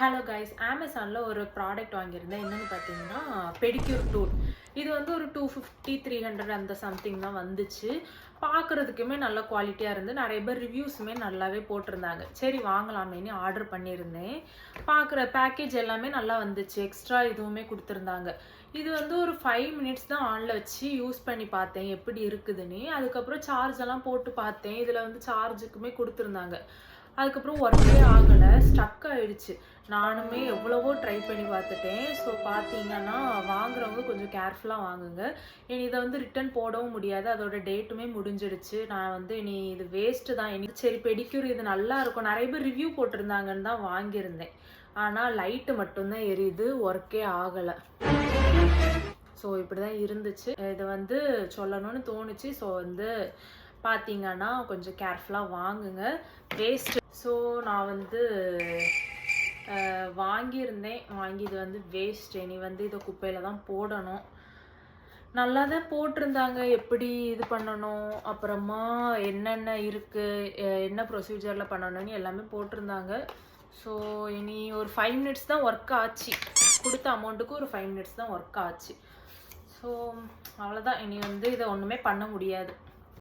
Hello guys, அமேசானில் ஒரு product வாங்கியிருந்தேன். என்னென்னு பார்த்தீங்கன்னா பெடிக்யூர் டூல். இது வந்து ஒரு 250 300 அந்த சம்திங் தான் வந்துச்சு. பார்க்குறதுக்குமே நல்ல குவாலிட்டியாக இருந்து நிறைய பேர் ரிவ்யூஸுமே நல்லாவே போட்டிருந்தாங்க. சரி வாங்கலாமேன்னு ஆர்டர் பண்ணியிருந்தேன். பார்க்குற பேக்கேஜ் எல்லாமே நல்லா வந்துச்சு. எக்ஸ்ட்ரா இதுவுமே கொடுத்துருந்தாங்க. இது வந்து ஒரு 5 மினிட்ஸ் தான் ஆனில் வச்சு யூஸ் பண்ணி பார்த்தேன் எப்படி இருக்குதுன்னு. அதுக்கப்புறம் சார்ஜ் எல்லாம் போட்டு பார்த்தேன். இதில் வந்து சார்ஜுக்குமே கொடுத்துருந்தாங்க. அதுக்கப்புறம் ஒர்க்கே ஆகலை, ஸ்டக் ஆகிடுச்சு. நானுமே எவ்வளவோ ட்ரை பண்ணி பார்த்துட்டேன். ஸோ பார்த்தீங்கன்னா வாங்குறவங்க கொஞ்சம் கேர்ஃபுல்லாக வாங்குங்க. இனி இதை வந்து ரிட்டன் போடவும் முடியாது, அதோட டேட்டுமே முடிஞ்சிடுச்சு. நான் வந்து இனி இது வேஸ்ட்டு தான். இனி சரி பெடிக்யூர் இது நல்லா இருக்கும், நிறைய பேர் ரிவ்யூ போட்டிருந்தாங்கன்னு தான் வாங்கியிருந்தேன். ஆனால் லைட்டு மட்டும்தான் எரியுது, ஒர்க்கே ஆகலை. ஸோ இப்படி தான் இருந்துச்சு. இதை வந்து சொல்லணும்னு தோணுச்சு. ஸோ வந்து பார்த்தீங்கன்னா கொஞ்சம் கேர்ஃபுல்லாக வாங்குங்க, வேஸ்ட்டு. ஸோ நான் வந்து வாங்கியிருந்தேன், வாங்கி இது வந்து வேஸ்ட். இனி வந்து இதை குப்பையில் தான் போடணும். நல்லா தான் போட்டிருந்தாங்க எப்படி இது பண்ணணும், அப்புறமா என்னென்ன இருக்குது, என்ன ப்ரொசீஜரில் பண்ணணும்னு எல்லாமே போட்டிருந்தாங்க. ஸோ இனி ஒரு 5 மினிட்ஸ் தான் ஒர்க் ஆச்சு. கொடுத்த அமௌண்ட்டுக்கு ஒரு 5 மினிட்ஸ் தான் ஒர்க் ஆச்சு. ஸோ அவ்வளோதான். இனி வந்து இதை ஒன்றுமே பண்ண முடியாது.